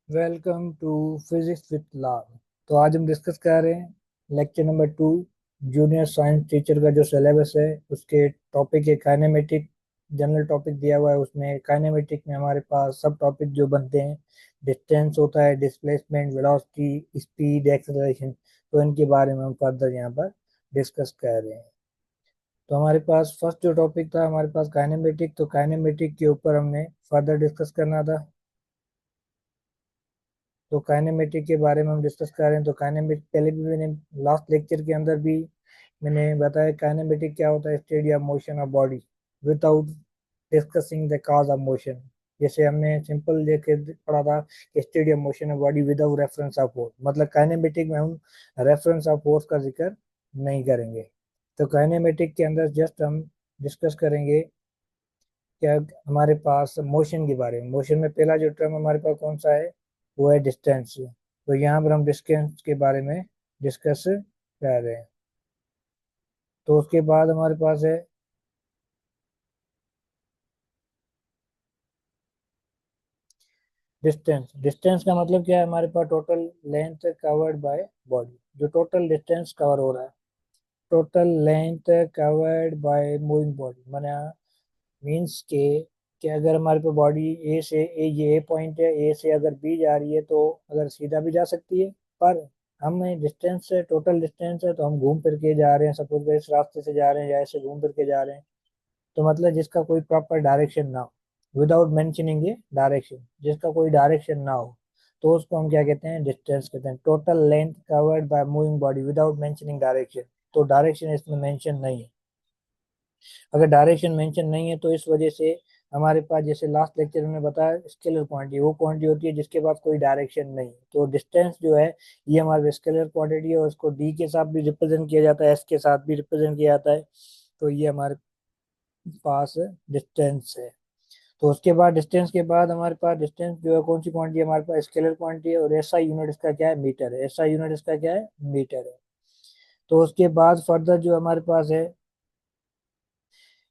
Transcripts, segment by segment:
Welcome to physics with लाभ। तो आज हम डिस्कस कर रहे हैं lecture number 2, junior science teacher का जो सिलेबस है उसके टॉपिक है काइनेमेटिक। जनरल टॉपिक दिया हुआ है, उसमें काइनेमेटिक में हमारे पास सब टॉपिक जो बनते हैं, डिस्टेंस होता है, डिस्प्लेसमेंट, वेलोसिटी, स्पीड, एक्सेलरेशन। तो इनके बारे में हम फर्दर यहाँ पर डिस्कस कर रहे हैं। तो हमारे पास फर्स्ट जो टॉपिक था हमारे पास काइनेमेटिक, तो काइनेमेटिक के ऊपर हमने फर्दर डिस्कस करना था। तो काइनेमेटिक के बारे में हम डिस्कस कर रहे हैं। तो काइनेमेटिक पहले भी मैंने लास्ट लेक्चर के अंदर भी मैंने बताया काइनेमेटिक क्या होता है, steady of motion of body without discussing the cause of motion. जैसे हमने सिंपल लेके पढ़ा था कि steady of motion of body without reference of force, मतलब काइनेमेटिक में हम रेफरेंस ऑफ फोर्स का जिक्र नहीं करेंगे। तो काइनेमेटिक के अंदर जस्ट हम डिस्कस करेंगे क्या हमारे पास मोशन के बारे में। मोशन में पहला जो टर्म हमारे पास कौन सा है, वो है डिस्टेंस। तो यहाँ पर हम डिस्टेंस के बारे में डिस्कस कर रहे हैं। तो उसके बाद हमारे पास है डिस्टेंस। डिस्टेंस का मतलब क्या है, हमारे पास total length covered by body, जो टोटल डिस्टेंस कवर हो रहा है, total length covered by moving body. माने मीन्स के कि अगर हमारे पे बॉडी ए से ए, ये ए पॉइंट है, ए से अगर बी जा रही है तो अगर सीधा भी जा सकती है, पर हम डिस्टेंस है, टोटल डिस्टेंस है, तो हम घूम फिर के जा रहे हैं। सपोज इस रास्ते से जा रहे हैं या ऐसे घूम फिर के जा रहे हैं, तो मतलब जिसका कोई प्रॉपर डायरेक्शन ना हो, विदाउट मेंशनिंग ए डायरेक्शन, जिसका कोई डायरेक्शन ना हो, तो उसको हम क्या कहते हैं, डिस्टेंस कहते हैं। Total length covered by moving body without mentioning direction, तो डायरेक्शन इसमें मेंशन नहीं है। अगर डायरेक्शन मेंशन नहीं है तो इस वजह से हमारे पास, जैसे लास्ट लेक्चर में बताया, स्केलर क्वांटिटी वो क्वांटिटी होती है जिसके पास कोई डायरेक्शन नहीं है। तो डिस्टेंस जो है ये हमारे स्केलर क्वांटिटी है, और उसको डी के साथ भी रिप्रेजेंट किया जाता है, एस के साथ भी रिप्रेजेंट किया जाता है। तो ये हमारे पास डिस्टेंस है। तो उसके बाद डिस्टेंस के बाद हमारे पास डिस्टेंस जो है कौन सी क्वांटिटी है, हमारे पास स्केलर क्वांटिटी है, और एसआई यूनिट इसका क्या है, मीटर है। एसआई यूनिट इसका क्या है, मीटर है। तो उसके बाद फर्दर जो हमारे पास है,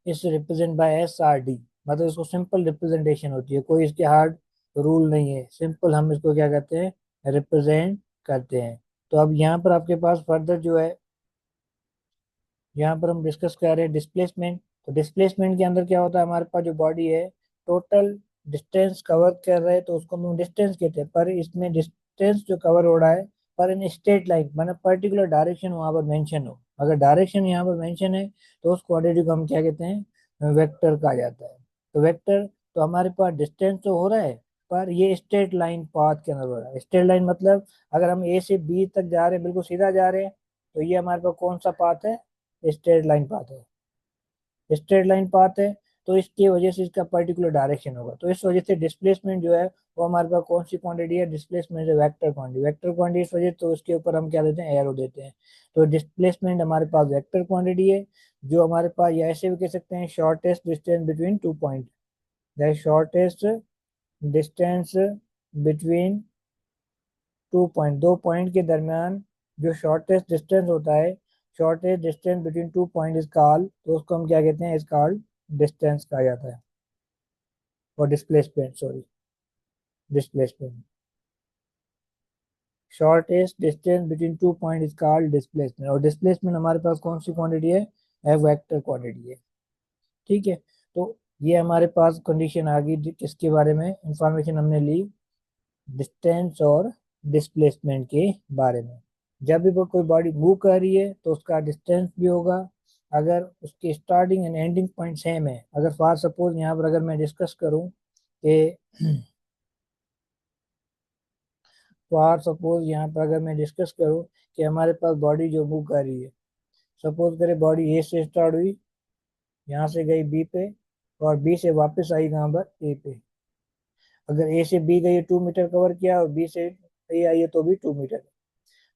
इस represent by S R D, मतलब इसको सिंपल रिप्रेजेंटेशन होती है, कोई इसके हार्ड रूल नहीं है, सिंपल हम इसको क्या कहते हैं, रिप्रेजेंट करते हैं। तो अब यहाँ पर आपके पास फर्दर जो है, यहाँ पर हम डिस्कस कर रहे हैं डिस्प्लेसमेंट। तो डिस्प्लेसमेंट के अंदर क्या होता है, हमारे पास जो बॉडी है टोटल डिस्टेंस कवर कर रहे हैं, तो उसको हम डिस्टेंस कहते हैं। पर इसमें डिस्टेंस जो कवर हो रहा है, पर इन स्ट्रेट लाइन, मतलब पर्टिकुलर डायरेक्शन वहां पर मेंशन हो, अगर डायरेक्शन यहाँ पर मेंशन है तो उस क्वांटिटी को हम क्या कहते हैं, वेक्टर कहा जाता है। तो वेक्टर, तो हमारे पास डिस्टेंस तो हो रहा है, पर ये स्ट्रेट लाइन पाथ के अंदर हो रहा है। स्ट्रेट लाइन मतलब अगर हम ए से बी तक जा रहे हैं, बिल्कुल सीधा जा रहे हैं, तो ये हमारे पास कौन सा पाथ है, स्ट्रेट लाइन पाथ है। स्ट्रेट लाइन पाथ है, तो इसकी वजह से इसका पर्टिकुलर डायरेक्शन होगा। तो इस वजह से डिस्प्लेसमेंट जो है वो हमारे पास कौन सी क्वांटिटी है, डिस्प्लेसमेंट है वेक्टर क्वांटिटी। वेक्टर क्वांटिटी इस वजह, तो उसके ऊपर हम क्या देते हैं, एरो देते हैं। तो डिस्प्लेसमेंट हमारे पास वेक्टर क्वांटिटी है, जो हमारे पास, या ऐसे भी कह सकते हैं, shortest distance between two point, the shortest distance between two point, दो पॉइंट के दरमियान जो शॉर्टेस्ट डिस्टेंस होता है, shortest distance between two point is called, तो उसको हम क्या कहते हैं, इज कॉल्ड डिस्टेंस कहा जाता है। और displacement, sorry, displacement, shortest distance between two point is called displacement. और डिस्प्लेसमेंट हमारे पास कौन सी क्वांटिटी है, वेक्टर क्वांटिटी है। ठीक है। तो ये हमारे पास कंडीशन आ गई, किसके बारे में इंफॉर्मेशन हमने ली, डिस्टेंस और डिस्प्लेसमेंट के बारे में। जब भी वो कोई बॉडी मूव कर रही है तो उसका डिस्टेंस भी होगा, अगर उसकी starting and ending point same है। अगर फॉर सपोज यहाँ पर अगर मैं डिस्कस करूँ कि फॉर सपोज यहाँ पर अगर मैं डिस्कस करूँ कि हमारे पास बॉडी जो मूव कर रही है, सपोज करें बॉडी ए से स्टार्ट हुई, यहाँ से गई बी पे, और बी से वापस आई कहाँ पर, ए पे। अगर ए से बी गई 2 मीटर कवर किया, और बी से ए आई है तो भी 2 मीटर।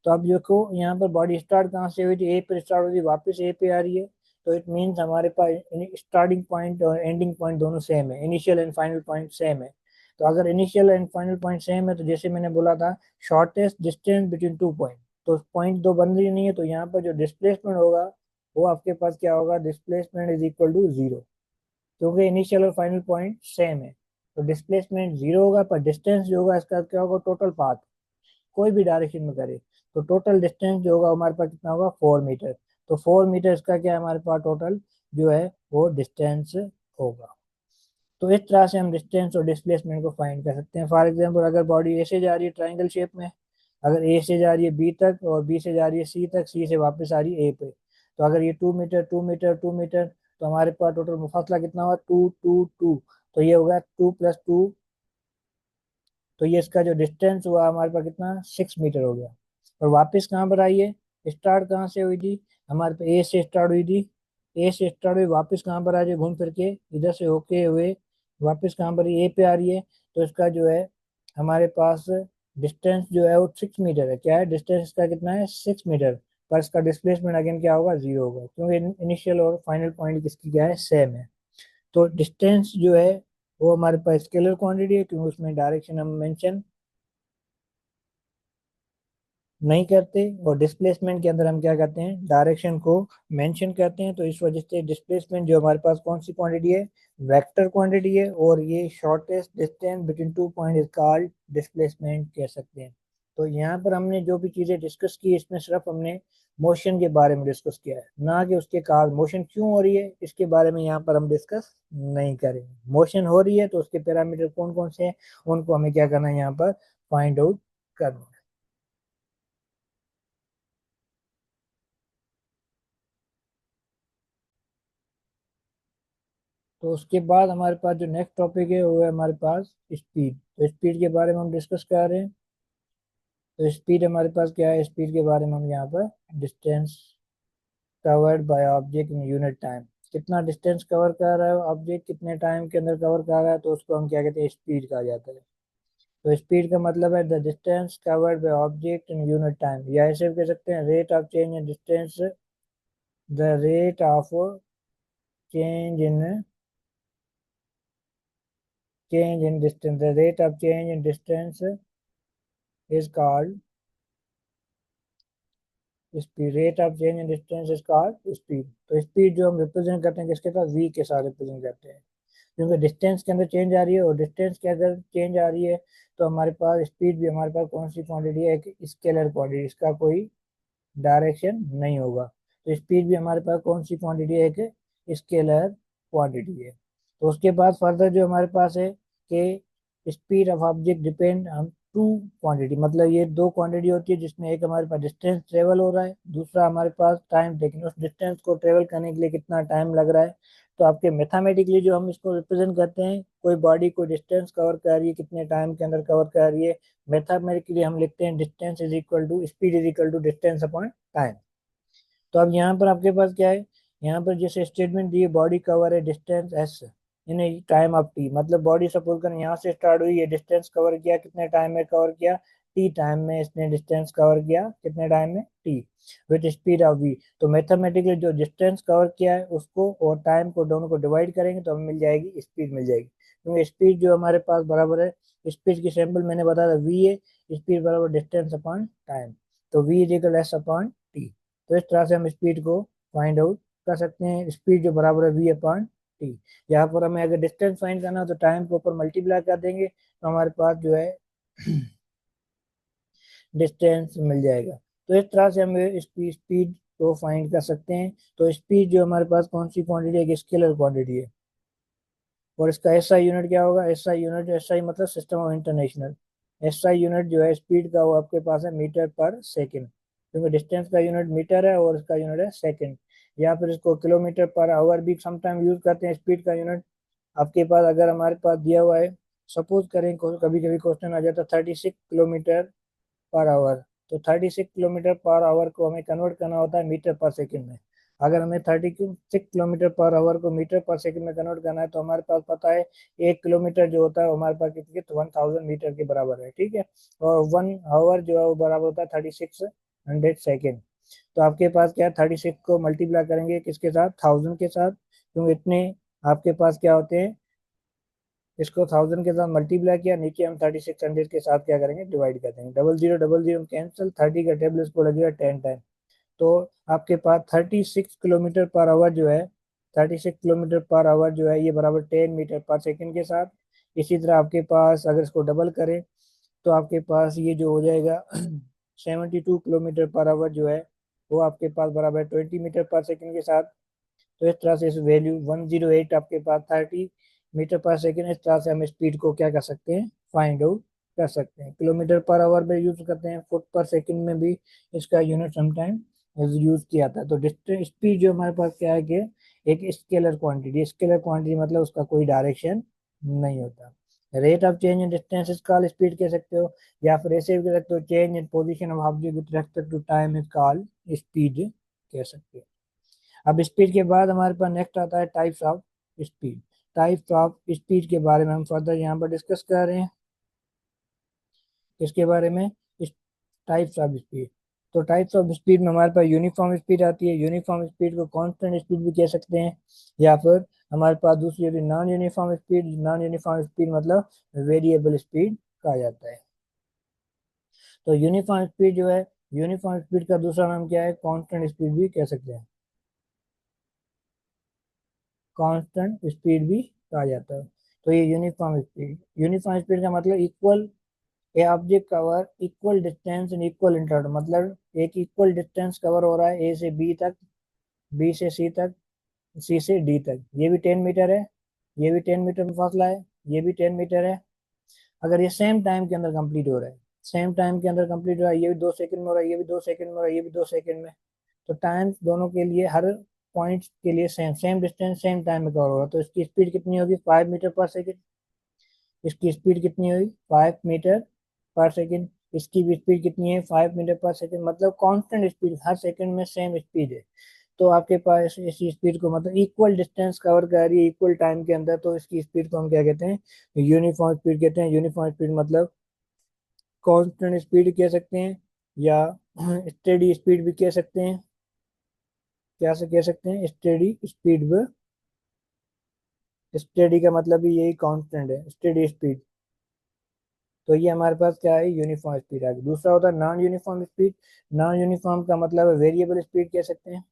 तो अब देखो यहाँ पर बॉडी स्टार्ट कहाँ से हुई थी, ए पर स्टार्ट हुई थी, वापस ए पे आ रही है। तो इट मीन्स हमारे पास स्टार्टिंग पॉइंट और एंडिंग पॉइंट दोनों सेम है, initial and final point same है। तो अगर initial and final point same है, तो जैसे मैंने बोला था, shortest distance between two point, तो पॉइंट दो बन रही नहीं है, तो यहाँ पर जो डिस्प्लेसमेंट होगा वो आपके पास क्या होगा, displacement is equal to zero, क्योंकि इनिशियल और फाइनल पॉइंट सेम है। तो डिस्प्लेसमेंट जीरो होगा, पर डिस्टेंस जो होगा इसका क्या होगा, टोटल पाथ, कोई भी डायरेक्शन में करे तो टोटल डिस्टेंस जो होगा हमारे पास कितना होगा, 4 मीटर। तो 4 मीटर इसका क्या है, हमारे पास टोटल जो है वो डिस्टेंस होगा। तो इस तरह से हम डिस्टेंस और डिस्प्लेसमेंट को फाइंड कर सकते हैं। फॉर एग्जांपल, अगर बॉडी ए से जा रही है ट्राइंगल शेप में, अगर ए से जा रही है बी तक और बी से जा रही है सी तक, सी से वापस आ रही है ए पे, तो अगर ये 2 मीटर 2 मीटर 2 मीटर, तो हमारे पास टोटल फासला कितना हुआ, 2 2 2। तो ये होगा 2 + 2, तो ये इसका जो डिस्टेंस हुआ हमारे पास कितना, 6 मीटर हो गया। और वापस कहाँ पर आई है, स्टार्ट कहाँ से हुई थी, हमारे पास ए से स्टार्ट हुई थी, ए से स्टार्ट हुई, वापस कहाँ पर आ रही है, घूम फिर के इधर से होके हुए वापस कहाँ पर, ए पे आ रही है। तो इसका जो है हमारे पास डिस्टेंस जो है वो 6 मीटर है। क्या है डिस्टेंस इसका, कितना है, 6 मीटर। पर इसका डिस्प्लेसमेंट अगेन क्या होगा, जीरो होगा, क्योंकि इनिशियल और फाइनल पॉइंट किसकी क्या है, सेम है। तो डिस्टेंस जो है वो हमारे पास स्केलर क्वांटिटी है, क्योंकि उसमें डायरेक्शन हम मेंशन नहीं करते, और डिस्प्लेसमेंट के अंदर हम क्या करते हैं, डायरेक्शन को मेंशन करते हैं। तो इस वजह से डिस्प्लेसमेंट जो हमारे पास कौन सी क्वांटिटी है, वेक्टर क्वांटिटी है, और ये shortest distance between two point is called displacement कह सकते हैं। तो यहाँ पर हमने जो भी चीज़ें डिस्कस की, इसमें सिर्फ हमने मोशन के बारे में डिस्कस किया है, ना कि उसके कारण मोशन क्यों हो रही है इसके बारे में यहाँ पर हम डिस्कस नहीं करेंगे। मोशन हो रही है तो उसके पैरामीटर कौन कौन से हैं, उनको हमें क्या करना है, यहाँ पर फाइंड आउट करना है। तो उसके बाद हमारे पास जो नेक्स्ट टॉपिक है वो है हमारे पास स्पीड। तो स्पीड के बारे में हम डिस्कस कर रहे हैं। तो स्पीड हमारे पास क्या है, स्पीड के बारे में हम यहाँ पर distance covered by object in unit time, कितना डिस्टेंस कवर कर रहा है ऑब्जेक्ट, कितने टाइम के अंदर कवर कर रहा है, तो उसको हम क्या कहते हैं, स्पीड कहा जाता है। तो स्पीड का मतलब है the distance covered by object in unit time, या ऐसे भी कह सकते हैं rate of change in distance, the rate of change in distance, the rate of change in distance is called speed, rate of change in distance is called speed. तो speed जो हम represent करते हैं किसके साथ, वी के साथ represent करते हैं, क्योंकि डिस्टेंस के अंदर चेंज आ रही है, और डिस्टेंस के अगर चेंज आ रही है तो हमारे पास स्पीड भी हमारे पास कौन सी क्वांटिटी है, एक स्केलर क्वांटिटी, इसका कोई डायरेक्शन नहीं होगा। तो स्पीड भी हमारे पास कौन सी क्वांटिटी है, एक स्केलर क्वांटिटी है। तो उसके बाद फर्दर जो हमारे पास है कि speed of object depend on two quantity, मतलब ये दो क्वांटिटी होती है, जिसमें एक हमारे पास डिस्टेंस ट्रेवल हो रहा है, दूसरा हमारे पास टाइम टेकिंग, उस डिस्टेंस को ट्रेवल करने के लिए कितना टाइम लग रहा है। तो आपके मैथमेटिकली जो हम इसको रिप्रेजेंट करते हैं, कोई बॉडी को डिस्टेंस कवर कर रही है, कितने टाइम के अंदर कवर कर रही है, मैथमेटिकली हम लिखते हैं distance is equal to speed is equal to distance upon time. तो अब यहाँ पर आपके पास क्या है, यहाँ पर जैसे स्टेटमेंट दी है, बॉडी कवर है distance S in time of T, मतलब बॉडी सपोज कर यहाँ से स्टार्ट हुई है, डिस्टेंस कवर किया, कितने टाइम में कवर किया, टी टाइम में इसने डिस्टेंस कवर किया, कितने टाइम में, T, with speed of V. तो मैथमेटिकली जो डिस्टेंस कवर किया है उसको और टाइम को दोनों को डिवाइड करेंगे तो हमें मिल जाएगी स्पीड, मिल जाएगी, क्योंकि स्पीड जो हमारे पास बराबर है, स्पीड की सैंपल मैंने बताया था वी है, स्पीड बराबर डिस्टेंस अपॉन टाइम, तो V is equal S upon T. तो इस तरह से हम स्पीड को फाइंड आउट कर सकते हैं, स्पीड जो बराबर है वी अपॉन टी। यहाँ पर हमें अगर डिस्टेंस फाइंड करना हो तो टाइम को ऊपर मल्टीप्लाई कर देंगे, तो हमारे पास जो है डिस्टेंस मिल जाएगा। तो इस तरह से हम स्पीड को फाइंड कर सकते हैं। तो स्पीड जो हमारे पास कौन सी क्वांटिटी है, स्केलर क्वांटिटी है, और इसका एसआई यूनिट क्या होगा, एसआई यूनिट, एसआई मतलब system of international, SI unit जो है स्पीड का वो आपके पास है मीटर पर सेकंड, क्योंकि डिस्टेंस का यूनिट मीटर है और इसका यूनिट है सेकंड, या फिर इसको किलोमीटर पर आवर भी समटाइम यूज करते हैं स्पीड का यूनिट। आपके पास अगर हमारे पास दिया हुआ है, सपोज करें कभी कभी क्वेश्चन आ जाता है 36 किलोमीटर पर आवर, तो 36 किलोमीटर पर आवर को हमें कन्वर्ट करना होता है मीटर पर सेकंड में। अगर हमें 36 किलोमीटर पर आवर को मीटर पर सेकंड में कन्वर्ट करना है, तो हमारे पास पता है 1 किलोमीटर जो होता है हमारे पास कितनी, 1000 मीटर के बराबर है, ठीक है। और 1 आवर जो है वो बराबर होता है 3600 सेकेंड। तो आपके पास क्या है, 36 को मल्टीप्लाई करेंगे किसके साथ, 1000 के साथ, क्योंकि इतने आपके पास क्या होते हैं, इसको 1000 के साथ मल्टीप्लाई किया, नीचे हम 3600 के साथ क्या करेंगे, डिवाइड कर देंगे, डबल जीरो कैंसिल, 30 का टेबल इसको लगेगा 10 टाइम। तो आपके पास 36 किलोमीटर पर आवर जो है, 36 किलोमीटर पर आवर जो है ये बराबर 10 मीटर पर सेकंड के साथ, इसी तरह आपके पास अगर इसको डबल करें तो आपके पास ये जो हो जाएगा 72 किलोमीटर पर आवर जो है वो आपके पास बराबर 20 मीटर पर सेकंड के साथ। तो इस तरह से इस वैल्यू 108 आपके पास 30 मीटर पर सेकंड, इस तरह से हम स्पीड को क्या कर सकते हैं, फाइंड आउट कर सकते हैं। किलोमीटर पर आवर में यूज करते हैं, फुट पर सेकंड में भी इसका यूनिट समटाइम यूज किया था। तो डिस्टेंस स्पीड जो हमारे पास क्या है कि एक स्केलर क्वांटिटी, स्केलर क्वांटिटी मतलब उसका कोई डायरेक्शन नहीं होता। Rate of change in distance is called speed कह सकते हो, या फिर ऐसे भी कह सकते हो change in position of object with respect to time is called speed कह सकते हो। अब स्पीड के बाद हमारे पास नेक्स्ट आता है types of speed. Types of speed के बारे में हम फर्दर यहाँ पर डिस्कस कर रहे हैं, इसके बारे में, इस टाइप्स ऑफ स्पीड। तो टाइप्स ऑफ स्पीड में हमारे पास यूनिफॉर्म स्पीड आती है, यूनिफॉर्म स्पीड को कांस्टेंट स्पीड भी कह सकते हैं, या फिर हमारे पास दूसरी होती है non uniform speed. Non uniform speed मतलब वेरिएबल स्पीड कहा जाता है। तो यूनिफॉर्म स्पीड जो है, यूनिफॉर्म स्पीड का दूसरा नाम क्या है, कांस्टेंट स्पीड भी कह सकते हैं, कांस्टेंट स्पीड भी कहा जाता है। तो ये यूनिफॉर्म स्पीड, यूनिफॉर्म स्पीड का मतलब equal, A object cover equal distance in equal interval, मतलब एक इक्वल डिस्टेंस कवर हो रहा है ए से बी तक, बी से सी तक, सी से डी तक। ये भी 10 मीटर है, ये भी 10 मीटर में फासला है, ये भी 10 मीटर है। अगर ये सेम टाइम के अंदर कंप्लीट हो रहा है, सेम टाइम के अंदर कंप्लीट हो रहा है, ये भी 2 सेकंड में हो रहा है, ये भी 2 सेकंड में हो रहा है, ये भी 2 सेकंड में, तो टाइम दोनों के लिए हर पॉइंट के लिए same same distance same time में कवर होगा। तो इसकी स्पीड कितनी होगी, 5 मीटर पर सेकेंड। इसकी स्पीड कितनी हुई, 5 मीटर पर सेकेंड। इसकी भी स्पीड कितनी है, 5 मीटर पर सेकेंड। मतलब कांस्टेंट स्पीड, हर सेकंड में सेम स्पीड है। तो आपके पास इसी स्पीड को मतलब इक्वल डिस्टेंस कवर कर रही है इक्वल टाइम के अंदर, तो इसकी स्पीड को हम क्या कहते हैं, यूनिफॉर्म स्पीड कहते हैं। यूनिफॉर्म स्पीड मतलब कांस्टेंट स्पीड कह सकते हैं, या स्टेडी स्पीड भी कह सकते हैं। क्या से कह सकते हैं, स्टेडी स्पीड भी। स्टेडी का मतलब भी यही कांस्टेंट है, स्टेडी स्पीड। तो ये हमारे पास क्या है, यूनिफॉर्म स्पीड आ गई। दूसरा होता है non uniform speed. Non uniform का मतलब है वेरिएबल स्पीड कह सकते हैं,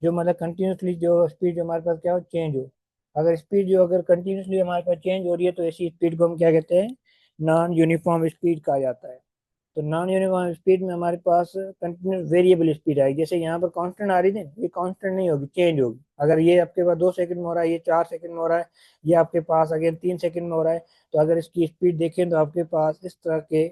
जो मतलब कंटिन्यूसली जो स्पीड जो हमारे पास क्या हो, चेंज हो। अगर स्पीड जो अगर कंटिन्यूसली हमारे पास चेंज हो रही है तो ऐसी स्पीड को हम क्या कहते हैं, नॉन यूनिफॉर्म स्पीड कहा जाता है। तो नॉन यूनिफॉर्म स्पीड में हमारे पास कंटिन्यूस वेरिएबल स्पीड आएगी। जैसे यहाँ पर कांस्टेंट आ रही थी, ये कांस्टेंट नहीं होगी, चेंज होगी। अगर ये आपके पास 2 सेकंड में हो रहा है, ये 4 सेकंड में हो रहा है, ये आपके पास अगेन 3 सेकंड में हो रहा है, तो अगर इसकी स्पीड देखें तो आपके पास इस तरह के,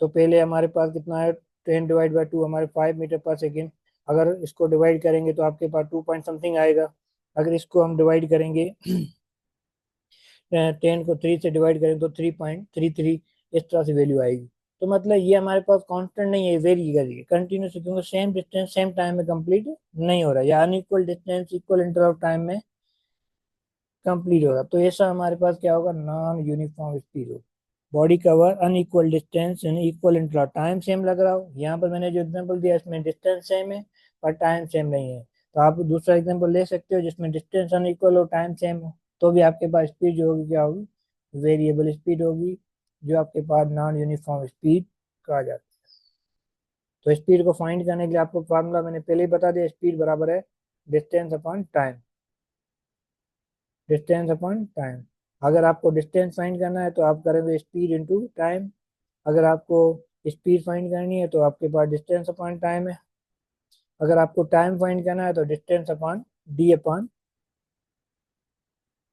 तो पहले हमारे पास कितना है, 10/2 हमारे 5 मीटर पर सेकेंड। अगर इसको डिवाइड करेंगे तो आपके पास 2 पॉइंट समथिंग आएगा। अगर इसको हम डिवाइड करेंगे 10 को 3 से डिवाइड करें तो 3.33, इस तरह से वैल्यू आएगी। तो मतलब ये हमारे पास कांस्टेंट नहीं है, वेरी कर रही है कंटिन्यूस, क्योंकि सेम डिस्टेंस सेम टाइम में कंप्लीट नहीं हो रहा है, या unequal distance equal interval of time में कंप्लीट होगा। तो ऐसा हमारे पास क्या होगा, नॉन यूनिफॉर्म स्पीड होगा। Body cover unequal distance in equal interval, time same लग रहा हो। यहाँ पर मैंने जो एग्जांपल दिया इसमें डिस्टेंस सेम है पर टाइम सेम नहीं है। तो आप दूसरा एग्जांपल ले सकते हो जिसमें डिस्टेंस अनइक्वल हो, टाइम सेम हो, तो भी आपके पास स्पीड जो होगी क्या होगी, वेरिएबल स्पीड होगी, जो आपके पास नॉन यूनिफॉर्म स्पीड कहा जाता है। तो स्पीड को फाइंड करने के लिए आपको फार्मूला मैंने पहले ही बता दिया, स्पीड बराबर है distance upon time, distance upon time. अगर आपको डिस्टेंस फाइंड करना है तो आप करेंगे स्पीड इंटू टाइम। अगर आपको स्पीड फाइंड करनी है तो आपके पास डिस्टेंस अपॉन टाइम है। अगर आपको टाइम फाइंड करना है तो डिस्टेंस अपॉन डी अपॉन,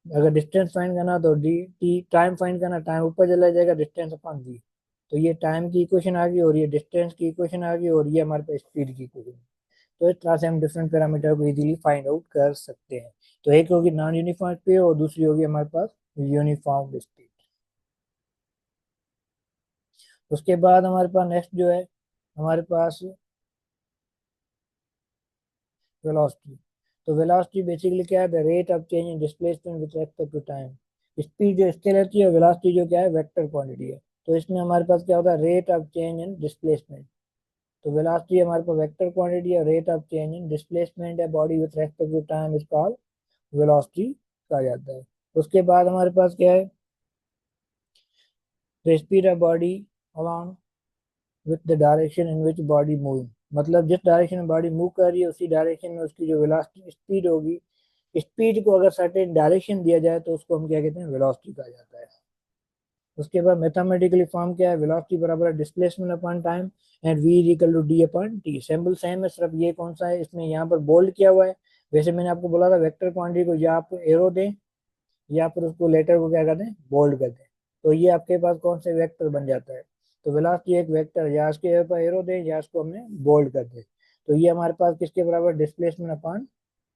अगर डिस्टेंस फाइंड करना है तो डी टी, टाइम फाइंड करना, टाइम ऊपर चला जाएगा, डिस्टेंस अपॉन डी। तो ये टाइम की इक्वेशन आ गई और ये डिस्टेंस की इक्वेशन आ गई और ये हमारे पास स्पीड की इक्वेशन। तो इस तरह से हम डिफरेंट पैरामीटर को इजीली फाइंड आउट कर सकते हैं। तो एक होगी नॉन यूनिफॉर्म स्पीड और दूसरी होगी हमारे पास यूनिफॉर्म स्पीड। उसके बाद हमारे पास नेक्स्ट जो है, हमारे पास वेलोसिटी। तो वेलोसिटी बेसिकली क्या है, the rate of change in displacement with respect to time. Speed जो स्केलर की है, वेलोसिटी जो क्या है वेक्टर क्वांटिटी है। तो इसमें हमारे पास क्या होता है, rate of change in displacement. तो वेलोसिटी हमारे पास वेक्टर क्वांटिटी है, rate of change in displacement है body with respect to time is called velocity कहा जाता है। उसके बाद हमारे पास क्या है, the speed of body along with the direction in which body moving. मतलब जिस डायरेक्शन में बॉडी मूव कर रही है उसी डायरेक्शन में उसकी जो वेलोसिटी स्पीड होगी, स्पीड को अगर सर्टेन डायरेक्शन दिया जाए तो उसको हम क्या कहते हैं, वेलोसिटी कहा जाता है। उसके बाद मैथमेटिकली फॉर्म क्या है, वेलोसिटी बराबर है displacement upon time and v equal to D upon T. Symbol same है, सिर्फ ये कौन सा है, इसमें यहाँ पर बोल्ड किया हुआ है। वैसे मैंने आपको बोला था वेक्टर क्वांटिटी को या आप एरो दें या फिर उसको लेटर को क्या कर दें, बोल्ड कर दें, तो ये आपके पास कौन से वेक्टर बन जाता है। तो वेलोसिटी एक वेक्टर, या उसके ऊपर एरो दें या उसको हमने बोल्ड कर दें, तो ये हमारे पास किसके बराबर, डिस्प्लेसमेंट अपॉन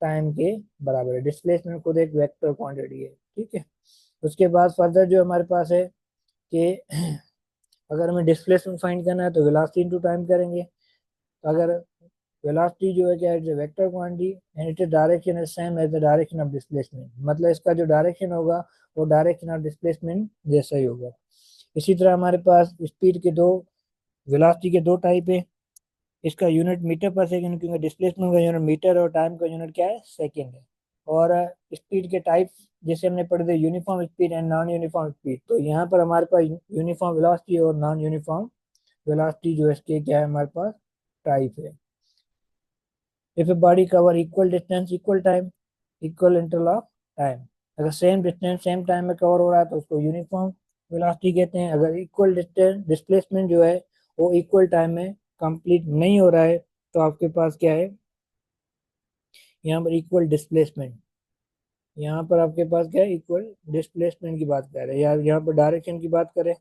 टाइम के बराबर है। डिस्प्लेसमेंट खुद एक वेक्टर क्वांटिटी है, ठीक है। उसके बाद फर्दर जो हमारे पास है कि अगर हमें डिस्प्लेसमेंट फाइंड करना है तो वेलोसिटी इनटू टाइम करेंगे। तो अगर वेलोसिटी जो है क्या है, vector quantity and it direction is same as the direction of displacement, मतलब इसका जो डायरेक्शन होगा वो डायरेक्शन ऑफ डिस्प्लेसमेंट जैसा ही होगा। इसी तरह हमारे पास स्पीड के दो, वेलोसिटी के दो टाइप है। इसका यूनिट मीटर पर सेकंड, क्योंकि डिस्प्लेसमेंट का यूनिट मीटर और टाइम का यूनिट क्या है, सेकंड है। और स्पीड के टाइप जैसे हमने पढ़े थे, uniform speed and non uniform speed, तो यहाँ पर हमारे पास यूनिफॉर्म वेलोसिटी और नॉन यूनिफॉर्म वेलोसिटी जो है इसके क्या है हमारे पास, टाइप है। If a body cover equal distance equal time, equal interval of time, अगर सेम डिस्टेंस सेम टाइम में कवर हो रहा है तो उसको यूनिफॉर्म वेलोसिटी कहते हैं। अगर इक्वल डिस्टेंस डिस्प्लेसमेंट जो है वो इक्वल टाइम में कंप्लीट नहीं हो रहा है तो आपके पास क्या है, यहाँ पर इक्वल डिस्प्लेसमेंट, यहाँ पर आपके पास क्या है, इक्वल डिस्प्लेसमेंट की बात कर रहे हैं, या यहाँ पर डायरेक्शन की बात करें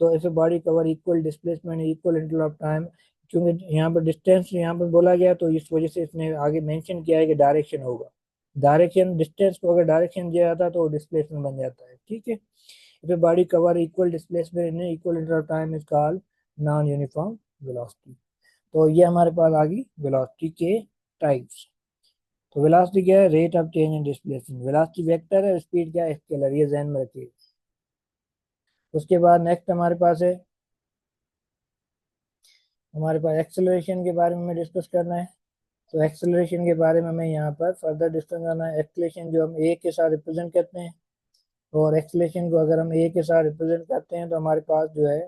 तो ऐसे body cover equal displacement equal interval of time. क्योंकि यहाँ पर डिस्टेंस यहाँ पर बोला गया तो इस वजह से इसने आगे मेंशन किया है कि डायरेक्शन होगा। डायरेक्शन, डिस्टेंस को अगर डायरेक्शन दिया जाता है तो डिस्प्लेसमेंट बन जाता है, ठीक है। If body cover equal displacement in equal interval of time is called non uniform velocity. तो ये हमारे पास आ गई वेलोसिटी के टाइप्स। तो वेलोसिटी क्या है, rate of change in displacement. Velocity vector है, स्पीड क्या है, स्केलर, ये ध्यान में रखिए। उसके बाद नेक्स्ट हमारे पास है, हमारे पास एक्सेलरेशन के बारे में हमें डिस्कस करना है। तो एक्सेलरेशन के बारे में हमें यहाँ पर फर्दर डिस्कस करना है। एक्सेलरेशन जो हम ए के साथ रिप्रेजेंट करते हैं, और एक्सेलरेशन को अगर हम ए के साथ रिप्रेजेंट करते हैं तो हमारे पास जो है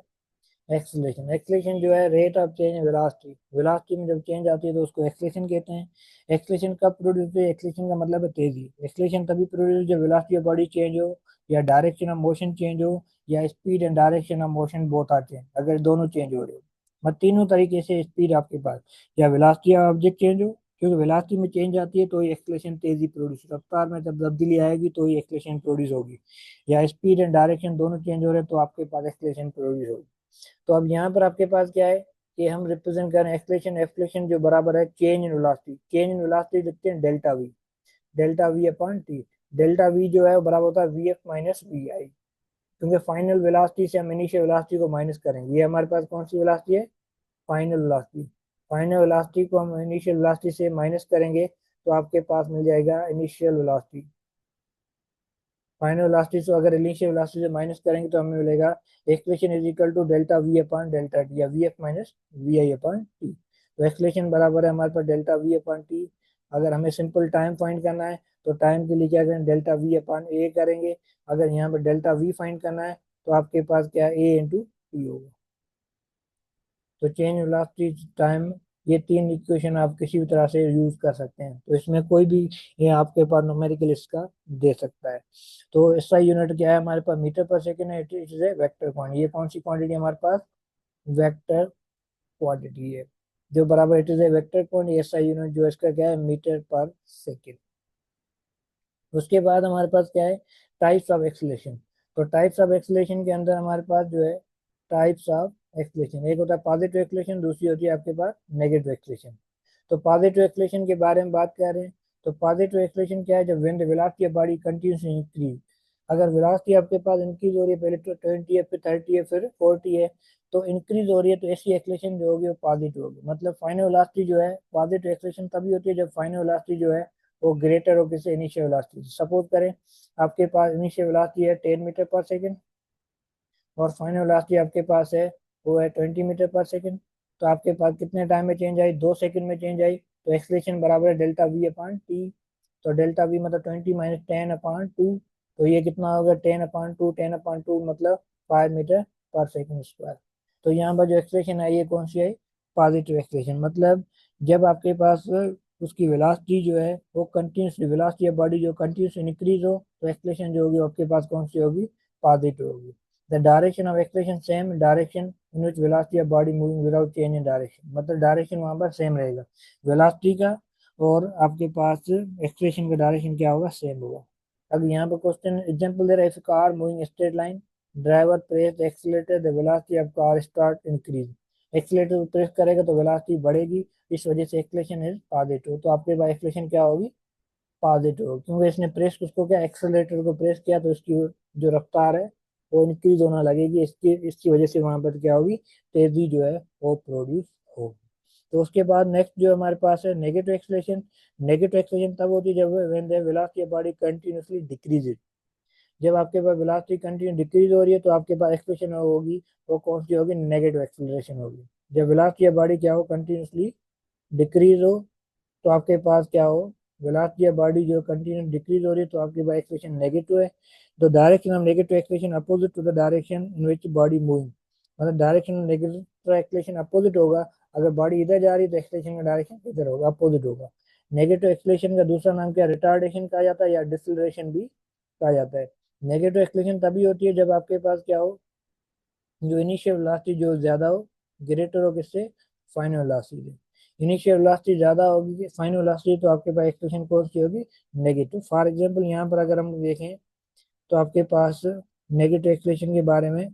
एक्सेलरेशन, एक्सेलरेशन जो है rate of change velocity, velocity में जब चेंज आती है तो उसको एक्सेलरेशन कहते हैं। एक्सेलरेशन कब प्रोड्यूस होती है, एक्सेलरेशन का मतलब है तेजी। एक्सेलरेशन तभी प्रोड्यूस जब वेलोसिटी ऑफ बॉडी चेंज हो, या डायरेक्शन ऑफ मोशन चेंज हो, या speed and direction of motion both are change, अगर दोनों चेंज हो रहे हो, मतलब तीनों तरीके से स्पीड आपके पास, या वेलोसिटी ऑफ ऑब्जेक्ट चेंज हो, क्योंकि वेलोसिटी में चेंज आती है तो ये एक्सेलरेशन तेजी प्रोड्यूस, रफ्तार में जब तब्दीली आएगी तो ये एक्सेलरेशन प्रोड्यूस होगी, या स्पीड एंड डायरेक्शन दोनों चेंज हो रहे हैं तो आपके पास एक्सेलरेशन प्रोड्यूस होगी। तो अब यहाँ पर आपके पास क्या है कि हम रिप्रेजेंट कर रहे हैं एक्सलेशन, एक्सलेशन जो बराबर है change in velocity, change in velocity लिखते हैं delta we, delta V upon T. Delta we जो है वो बराबर होता है वी एफ माइनस वी आई, क्योंकि फाइनल वेलोसिटी से हम इनिशियल वेलोसिटी को माइनस करेंगे। ये हमारे पास कौन सी वेलोसिटी है, फाइनल वेलोसिटी। फाइनल वेलोसिटी को हम इनिशियल वेलोसिटी से माइनस करेंगे तो आपके पास मिल जाएगा इनिशियल वेलोसिटी। फाइनल वेलोसिटी से अगर इनिशियल वेलोसिटी से माइनस करेंगे तो हमें मिलेगा acceleration is equal to delta V upon delta T, या V F minus V I upon T. तो एक्सलेशन बराबर है हमारे पास डेल्टा वी अपॉन टी। अगर हमें सिंपल टाइम फाइंड करना है तो टाइम के लिए क्या करें, डेल्टा वी अपॉन ए करेंगे। अगर यहाँ पर डेल्टा वी फाइंड करना है तो आपके पास क्या है, ए इंटू टी होगा। तो चेंज वेलोसिटी टाइम, ये तीन इक्वेशन आप किसी भी तरह से यूज कर सकते हैं, तो इसमें कोई भी ये आपके पास न्यूमेरिकल इसका दे सकता है। तो इसका यूनिट क्या है हमारे पास, मीटर पर सेकेंड है, it is a vector quantity. ये कौन सी क्वांटिटी हमारे पास, वेक्टर क्वांटिटी है, जो बराबर it is a vector quantity, ऐसा यूनिट जो इसका क्या है, मीटर पर सेकेंड। उसके बाद हमारे पास क्या है, टाइप्स ऑफ एक्सेलरेशन। तो टाइप्स ऑफ एक्सेलरेशन के अंदर हमारे पास जो है टाइप्स ऑफ एक्सेलरेशन, एक होता है पॉजिटिव एक्सेलरेशन, दूसरी होती है आपके पास नेगेटिव एक्सेलरेशन। तो पॉजिटिव एक्सेलरेशन के बारे में बात कर रहे हैं। तो पॉजिटिव एक्सेलरेशन क्या है, जब when the velocity of body continuously increase, अगर वेलोसिटी आपके पास इंक्रीज हो रही है, पहले तो 20 है, फिर 30 है, फिर 40 है, तो इंक्रीज हो रही है, तो ऐसी एक्सेलरेशन जो होगी वो पॉजिटिव होगी। मतलब फाइनल वेलोसिटी जो है, पॉजिटिव एक्सेलरेशन तभी होती है जब फाइनल वेलोसिटी जो है वो ग्रेटर हो किसी इनिशियल वेलोसिटी से। सपोज करें आपके पास इनिशियल वेलोसिटी है 10 मीटर पर सेकेंड, और फाइनल वेलोसिटी आपके पास है वो है 20 मीटर पर सेकेंड, तो आपके पास कितने टाइम में चेंज आई, 2 सेकंड में चेंज आई। तो एक्सलेशन बराबर है डेल्टा वी अपॉन टी। तो डेल्टा वी मतलब 20 माइनस 10/2, तो ये कितना होगा, 10/2, 10/2 मतलब 5 मीटर पर सेकेंड स्क्वायर। तो यहाँ पर जो एक्सप्रेशन है ये कौन सी है, पॉजिटिव एक्सप्रेशन। मतलब जब आपके पास उसकी वेलोसिटी जो है वो कंटिन्यूसली, वेलोसिटी ऑफ बॉडी जो कंटिन्यूसली इंक्रीज हो तो एक्सलेशन जो होगी आपके पास कौन सी होगी, पॉजिटिव होगी। The direction of acceleration same direction in which velocity of body moving without change in direction, मतलब डायरेक्शन वहां पर सेम रहेगा वेलोसिटी का, और आपके पास एक्सलेशन का डायरेक्शन क्या होगा, सेम होगा। अब यहाँ पर क्वेश्चन एग्जांपल दे रहा है, if car moving straight line driver press accelerator the velocity of car start increase, accelerator press करेगा तो वेलोसिटी बढ़ेगी, इस वजह से एक्सलेशन इज पॉजिटिव, तो आपके पास एक्सलेशन क्या होगी, पॉजिटिव होगी, क्योंकि इसने प्रेस उसको क्या एक्सेलरेटर को प्रेस किया तो इसकी जो रफ्तार है वो इंक्रीज होना लगेगी, इसकी इसकी वजह से वहां पर क्या होगी, तेजी जो है वो प्रोड्यूस होगी। तो उसके बाद नेक्स्ट जो हमारे पास है नेगेटिव एक्सलेशन। नेगेटिव एक्सलेशन तब होती है जब when the velocity of body continuously decreases, जब आपके पास वेलोसिटी कंटिन्यू डिक्रीज हो रही है तो आपके पास एक्सलेशन होगी वो कौन सी होगी, नेगेटिव एक्सेलरेशन होगी। जब वेलोसिटी ऑफ बॉडी क्या हो, कंटिन्यूसली डिक्रीज हो तो आपके पास क्या हो, वेलोसिटी ऑफ बॉडी जो कंटिन्यू डिक्रीज हो रही है तो आपके पास एक्सलेशन नेगेटिव है। तो direction of negative acceleration opposite to the direction in which body moving, मतलब direction of negative acceleration opposite होगा, अगर बॉडी इधर जा रही है तो एक्सलेशन का डायरेक्शन इधर होगा, अपोजिट होगा। नेगेटिव एक्सलेशन का दूसरा नाम क्या, रिटार्डेशन कहा जाता है या डिसलेरेशन भी कहा जाता है। नेगेटिव एक्सलेशन तभी होती है जब आपके पास क्या हो, जो इनिशियल वेलोसिटी जो ज्यादा हो, ग्रेटर हो किससे, फाइनल वेलोसिटी से। इनिशियल वेलोसिटी ज्यादा होगी फाइनल वेलोसिटी तो आपके पास एक्सप्रेशन कौन सी होगी, नेगेटिव। फॉर एग्जांपल यहाँ पर अगर हम देखें तो आपके पास नेगेटिव एक्सप्रेशन के बारे में,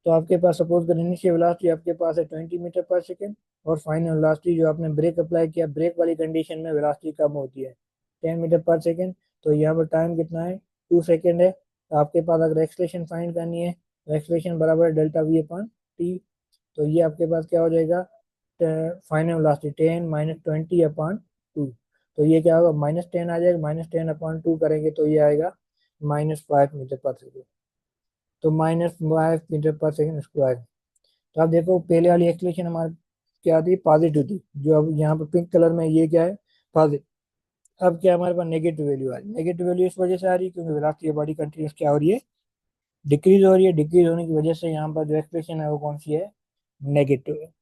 तो आपके पास सपोज कर इनिशियल वेलोसिटी आपके पास है 20 मीटर पर सेकेंड, और फाइनल वेलोसिटी जो आपने ब्रेक अप्लाई किया, ब्रेक वाली कंडीशन में वेलोसिटी कम होती है 10 मीटर पर सेकेंड, तो यहाँ पर टाइम कितना है, 2 सेकेंड है। तो आपके पास अगर एक्सलेशन फाइंड करनी है तो एक्सलेशन बराबर है डेल्टा वी अपॉन टी, तो ये आपके पास क्या हो जाएगा, फाइनल वेलोसिटी 10 - 20 अपॉन 2, तो ये क्या होगा, -10 आ जाएगा, -10 अपॉन 2 करेंगे तो ये आएगा -5 मीटर पर सेकेंड, तो -5 मीटर पर सेकेंड स्क्वायर। तो आप देखो पहले वाली एक्सप्रेशन हमारी क्या थी, पॉजिटिव थी, जो अब यहाँ पर पिंक कलर में ये क्या है, पॉजिटिव। अब क्या हमारे पास नेगेटिव वैल्यू आ रही है, नेगेटिव वैल्यू इस वजह से आ रही है क्योंकि वेलोसिटी ऑफ बॉडी कंटिन्यूस क्या हो रही है, डिक्रीज हो रही है, डिक्रीज होने की वजह से यहाँ पर जो एक्सप्रेशन है वो कौन सी है, नेगेटिव है।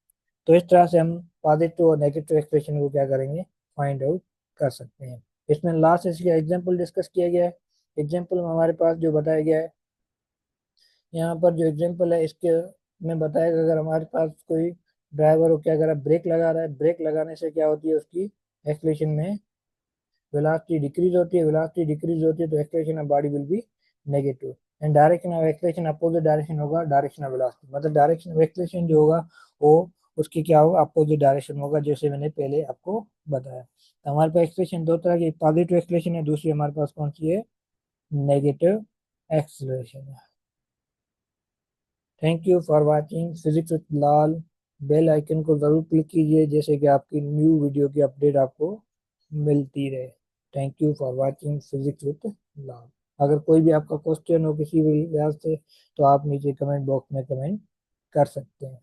तो इस तरह से हम पॉजिटिव और नेगेटिव एक्सप्रेशन को क्या करेंगे, फाइंड आउट कर सकते हैं। इसमें लास्ट इसका एग्जाम्पल डिस्कस किया गया है। एग्जाम्पल में हमारे पास जो बताया गया है, यहाँ पर जो एग्जाम्पल है इसके में बताया गया, अगर हमारे पास कोई ड्राइवर हो क्या करा, ब्रेक लगा रहा है, ब्रेक लगाने से क्या होती है, उसकी एक्सलेशन में वेलोसिटी डिक्रीज होती है, वेलोसिटी डिक्रीज होती है तो acceleration of body will be negative, and direction of acceleration opposite direction होगा डायरेक्शन ऑफ वेलोसिटी, मतलब डायरेक्शन ऑफ एक्सलेशन जो होगा वो उसकी क्या होगा, अपोजिट डायरेक्शन होगा, जैसे मैंने पहले आपको बताया। तो हमारे पास एक्सलेशन दो तरह की, पॉजिटिव एक्सलेशन है, दूसरी हमारे पास कौन सी है, नेगेटिव एक्सलेशन है। Thank you for watching physics with Lal. Bell icon को जरूर क्लिक कीजिए जैसे कि आपकी न्यू वीडियो की अपडेट आपको मिलती रहे। Thank you for watching physics with Lal. अगर कोई भी आपका क्वेश्चन हो किसी भी लिहाज से तो आप नीचे कमेंट बॉक्स में कमेंट कर सकते हैं।